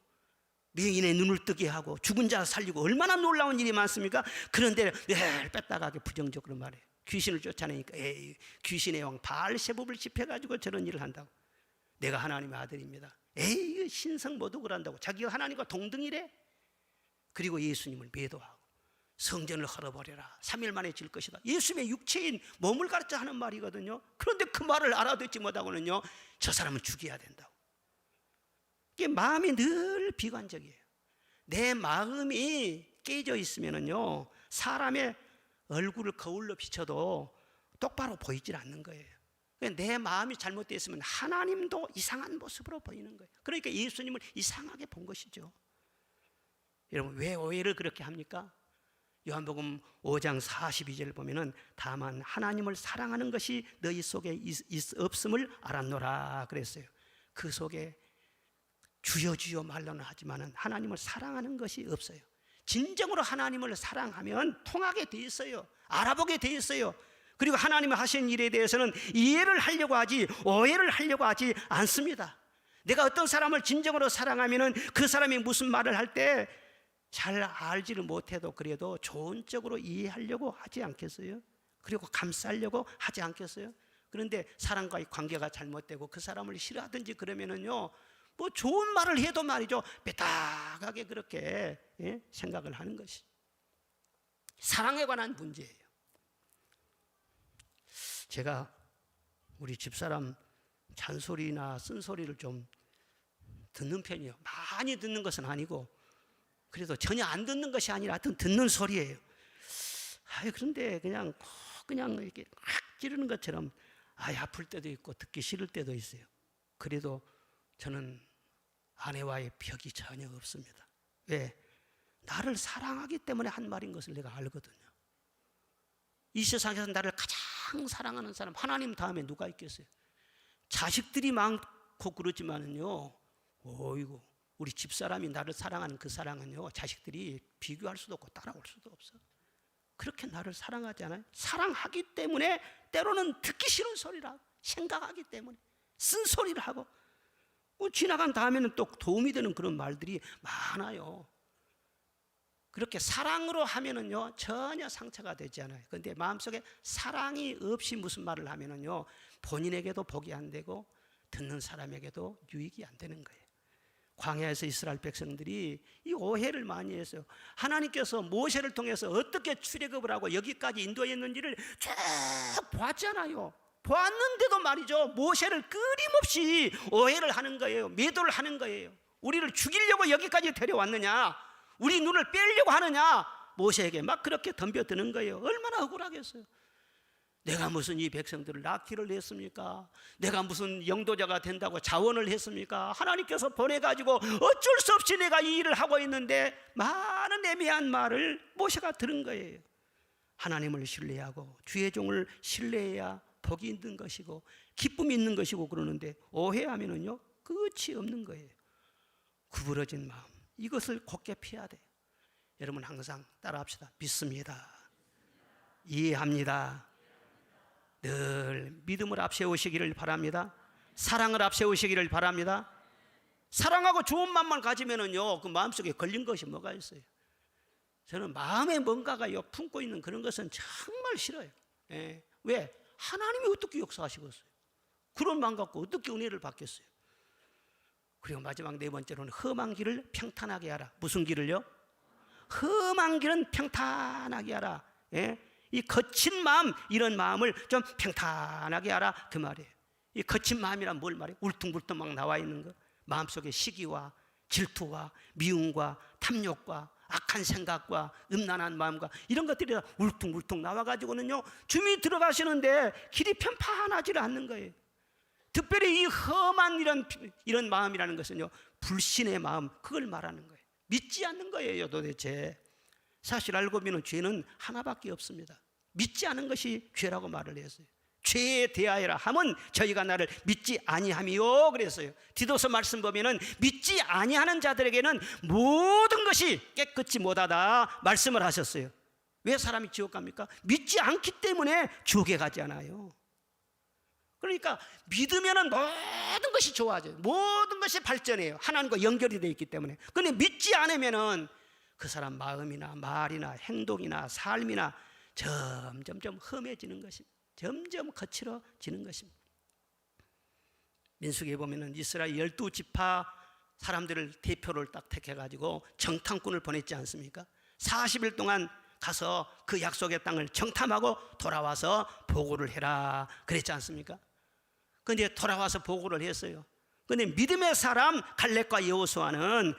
맹인의 눈을 뜨게 하고 죽은 자 살리고 얼마나 놀라운 일이 많습니까? 그런데 늘 뺐다가게 부정적으로 말해요. 귀신을 쫓아내니까 에이, 귀신의 왕 바알세붑을 집해가지고 저런 일을 한다고. 내가 하나님의 아들입니다. 에이, 신성 모독을 한다고. 자기가 하나님과 동등이래. 그리고 예수님을 매도하고 성전을 헐어버려라. 3일 만에 질 것이다. 예수님의 육체인 몸을 가르쳐 하는 말이거든요. 그런데 그 말을 알아듣지 못하고는요, 저 사람은 죽여야 된다고. 이게 마음이 늘 비관적이에요. 내 마음이 깨져 있으면은요, 사람의 얼굴을 거울로 비춰도 똑바로 보이질 않는 거예요. 내 마음이 잘못되어 있으면 하나님도 이상한 모습으로 보이는 거예요. 그러니까 예수님을 이상하게 본 것이죠. 여러분, 왜 오해를 그렇게 합니까? 요한복음 5장 42절 보면은 다만 하나님을 사랑하는 것이 너희 속에 없음을 알았노라 그랬어요. 그 속에 주여 주여 말로는 하지만은 하나님을 사랑하는 것이 없어요. 진정으로 하나님을 사랑하면 통하게 돼 있어요. 알아보게 돼 있어요. 그리고 하나님이 하신 일에 대해서는 이해를 하려고 하지 오해를 하려고 하지 않습니다. 내가 어떤 사람을 진정으로 사랑하면은 그 사람이 무슨 말을 할 때 잘 알지를 못해도 그래도 좋은 쪽으로 이해하려고 하지 않겠어요? 그리고 감싸려고 하지 않겠어요? 그런데 사람과의 관계가 잘못되고 그 사람을 싫어하든지 그러면은요, 뭐 좋은 말을 해도 말이죠, 빼딱하게 그렇게 생각을 하는 것이 사랑에 관한 문제예요. 제가 우리 집사람 잔소리나 쓴소리를 좀 듣는 편이에요. 많이 듣는 것은 아니고, 그래도 전혀 안 듣는 것이 아니라 하여튼 듣는 소리예요. 그런데 그냥 이렇게 확 찌르는 것처럼 아플 때도 있고 듣기 싫을 때도 있어요. 그래도 저는 아내와의 벽이 전혀 없습니다. 왜? 나를 사랑하기 때문에 한 말인 것을 내가 알거든요. 이 세상에서 나를 가장 사랑하는 사람, 하나님 다음에 누가 있겠어요? 자식들이 많고 그러지만은요, 어이구, 우리 집사람이 나를 사랑하는 그 사랑은요, 자식들이 비교할 수도 없고 따라올 수도 없어. 그렇게 나를 사랑하지 않아요? 사랑하기 때문에 때로는 듣기 싫은 소리를 하고, 생각하기 때문에 쓴소리를 하고, 지나간 다음에는 또 도움이 되는 그런 말들이 많아요. 그렇게 사랑으로 하면은요, 전혀 상처가 되지 않아요. 그런데 마음속에 사랑이 없이 무슨 말을 하면은요, 본인에게도 복이 안 되고 듣는 사람에게도 유익이 안 되는 거예요. 광야에서 이스라엘 백성들이 이 오해를 많이 했어요. 하나님께서 모세를 통해서 어떻게 출애굽을 하고 여기까지 인도했는지를 쭉 보았잖아요. 보았는데도 말이죠, 모세를 끊임없이 오해를 하는 거예요. 매도를 하는 거예요. 우리를 죽이려고 여기까지 데려왔느냐, 우리 눈을 빼려고 하느냐, 모세에게 막 그렇게 덤벼드는 거예요. 얼마나 억울하겠어요. 내가 무슨 이 백성들을 낳기를 했습니까? 내가 무슨 영도자가 된다고 자원을 했습니까? 하나님께서 보내가지고 어쩔 수 없이 내가 이 일을 하고 있는데, 많은 애매한 말을 모세가 들은 거예요. 하나님을 신뢰하고 주의 종을 신뢰해야 복이 있는 것이고 기쁨이 있는 것이고 그러는데, 오해하면은요, 끝이 없는 거예요. 구부러진 마음, 이것을 곧게 피해야 돼요. 여러분 항상 따라합시다. 믿습니다. 이해합니다. 늘 믿음을 앞세우시기를 바랍니다. 사랑을 앞세우시기를 바랍니다. 사랑하고 좋은 마음만 가지면은요, 그 마음속에 걸린 것이 뭐가 있어요? 저는 마음에 뭔가가 품고 있는 그런 것은 정말 싫어요. 왜? 하나님이 어떻게 역사하시겠어요? 그런 마음 갖고 어떻게 은혜를 받겠어요? 그리고 마지막 네 번째로는 험한 길을 평탄하게 하라. 무슨 길을요? 험한 길은 평탄하게 하라. 이 거친 마음, 이런 마음을 좀 평탄하게 하라, 그 말이에요. 이 거친 마음이란 뭘 말해요? 울퉁불퉁 막 나와 있는 거, 마음속에 시기와 질투와 미움과 탐욕과 악한 생각과 음란한 마음과 이런 것들이 울퉁불퉁 나와가지고는요, 주님이 들어가시는데 길이 편판하지 않는 거예요. 특별히 이 험한 이런 마음이라는 것은요, 불신의 마음, 그걸 말하는 거예요. 믿지 않는 거예요. 도대체 사실 알고 보면 죄는 하나밖에 없습니다. 믿지 않은 것이 죄라고 말을 했어요. 죄에 대하여라 함은 저희가 나를 믿지 아니함이요 그랬어요. 디도서 말씀 보면은 믿지 아니하는 자들에게는 모든 것이 깨끗이 못하다 말씀을 하셨어요. 왜 사람이 지옥 갑니까? 믿지 않기 때문에 지옥에 가지 않아요. 그러니까 믿으면은 모든 것이 좋아져요. 모든 것이 발전해요. 하나님과 연결이 되어 있기 때문에. 그런데 믿지 않으면은 그 사람 마음이나 말이나 행동이나 삶이나 점점점 험해지는 것입니다. 점점 거칠어지는 것입니다. 민수기에 보면은 이스라엘 12지파 사람들을 대표를 딱 택해가지고 정탐꾼을 보냈지 않습니까? 40일 동안 가서 그 약속의 땅을 정탐하고 돌아와서 보고를 해라 그랬지 않습니까? 그런데 돌아와서 보고를 했어요. 그런데 믿음의 사람 갈렙과 여호수아는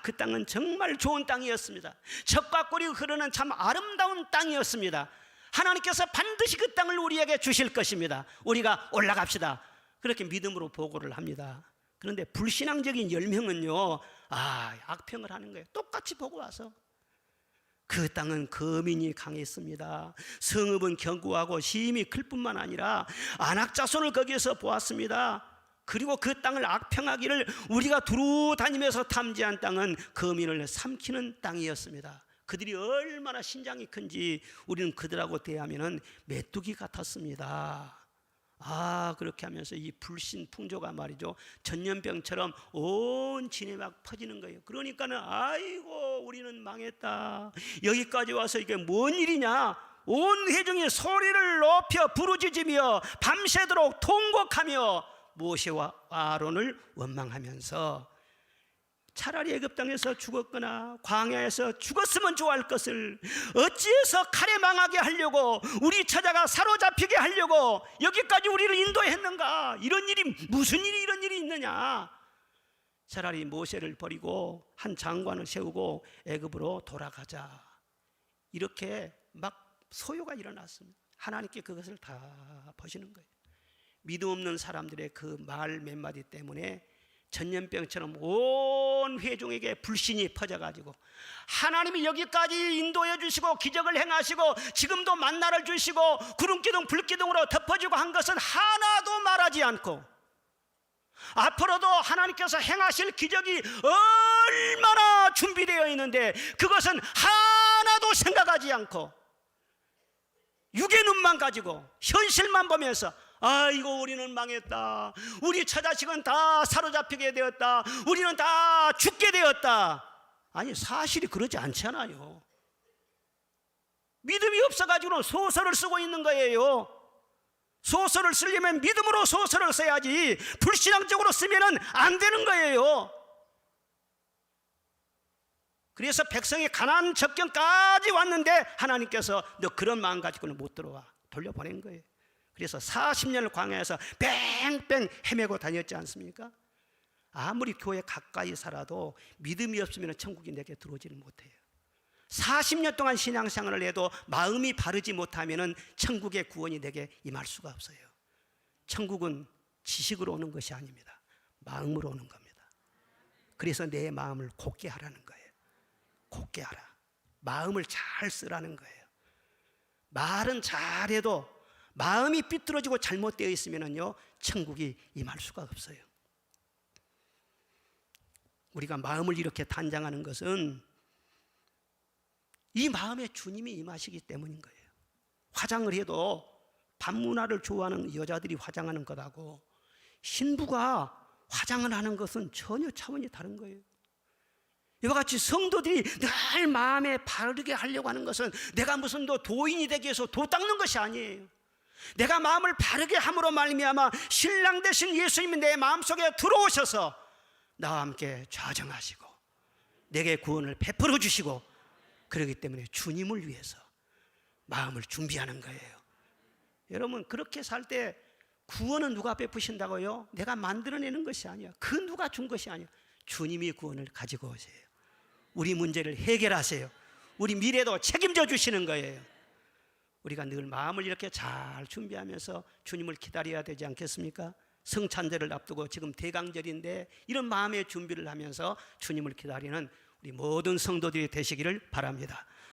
그 땅은 정말 좋은 땅이었습니다. 젖과 꿀이 흐르는 참 아름다운 땅이었습니다. 하나님께서 반드시 그 땅을 우리에게 주실 것입니다. 우리가 올라갑시다. 그렇게 믿음으로 보고를 합니다. 그런데 불신앙적인 10명은요 악평을 하는 거예요. 똑같이 보고 와서 그 땅은 거민이 강했습니다. 성읍은 견고하고 힘이 클 뿐만 아니라 안악자손을 거기에서 보았습니다. 그리고 그 땅을 악평하기를 우리가 두루 다니면서 탐지한 땅은 거민을 삼키는 땅이었습니다. 그들이 얼마나 신장이 큰지 우리는 그들하고 대하면 메뚜기 같았습니다. 그렇게 하면서 이 불신 풍조가 말이죠, 전염병처럼 온 진에 막 퍼지는 거예요. 그러니까는 아이고 우리는 망했다, 여기까지 와서 이게 뭔 일이냐, 온 회중이 소리를 높여 부르짖으며 밤새도록 통곡하며 모세와 아론을 원망하면서 차라리 애굽 땅에서 죽었거나 광야에서 죽었으면 좋아할 것을 어찌해서 칼에 망하게 하려고, 우리 처자가 사로잡히게 하려고 여기까지 우리를 인도했는가? 이런 일이, 무슨 일이 이런 일이 있느냐? 차라리 모세를 버리고 한 장관을 세우고 애굽으로 돌아가자, 이렇게 막 소요가 일어났습니다. 하나님께 그것을 다 보시는 거예요. 믿음 없는 사람들의 그 말 몇 마디 때문에 전염병처럼 온 회중에게 불신이 퍼져가지고 하나님이 여기까지 인도해 주시고 기적을 행하시고 지금도 만나를 주시고 구름기둥 불기둥으로 덮어주고 한 것은 하나도 말하지 않고, 앞으로도 하나님께서 행하실 기적이 얼마나 준비되어 있는데 그것은 하나도 생각하지 않고 육의 눈만 가지고 현실만 보면서 아이고 우리는 망했다, 우리 처자식은 다 사로잡히게 되었다, 우리는 다 죽게 되었다. 아니 사실이 그러지 않잖아요. 믿음이 없어가지고는 소설을 쓰고 있는 거예요. 소설을 쓰려면 믿음으로 소설을 써야지 불신앙적으로 쓰면 안 되는 거예요. 그래서 백성이 가나안 접경까지 왔는데 하나님께서 너 그런 마음 가지고는 못 들어와, 돌려보낸 거예요. 그래서 40년을 광야에서 뺑뺑 헤매고 다녔지 않습니까? 아무리 교회 가까이 살아도 믿음이 없으면 천국이 내게 들어오지를 못해요. 40년 동안 신앙생활을 해도 마음이 바르지 못하면 천국의 구원이 내게 임할 수가 없어요. 천국은 지식으로 오는 것이 아닙니다. 마음으로 오는 겁니다. 그래서 내 마음을 곧게 하라는 거예요. 곧게 하라. 마음을 잘 쓰라는 거예요. 말은 잘해도 마음이 삐뚤어지고 잘못되어 있으면요 천국이 임할 수가 없어요. 우리가 마음을 이렇게 단장하는 것은 이 마음에 주님이 임하시기 때문인 거예요. 화장을 해도 반문화를 좋아하는 여자들이 화장하는 것하고 신부가 화장을 하는 것은 전혀 차원이 다른 거예요. 이와 같이 성도들이 늘 마음에 바르게 하려고 하는 것은 내가 무슨 도인이 되기 위해서 도 닦는 것이 아니에요. 내가 마음을 바르게 함으로 말미암아 신랑 되신 예수님이 내 마음속에 들어오셔서 나와 함께 좌정하시고 내게 구원을 베풀어 주시고, 그렇기 때문에 주님을 위해서 마음을 준비하는 거예요. 여러분 그렇게 살 때 구원은 누가 베푸신다고요? 내가 만들어내는 것이 아니야. 그 누가 준 것이 아니야. 주님이 구원을 가지고 오세요. 우리 문제를 해결하세요. 우리 미래도 책임져 주시는 거예요. 우리가 늘 마음을 이렇게 잘 준비하면서 주님을 기다려야 되지 않겠습니까? 성찬절을 앞두고 지금 대강절인데 이런 마음의 준비를 하면서 주님을 기다리는 우리 모든 성도들이 되시기를 바랍니다.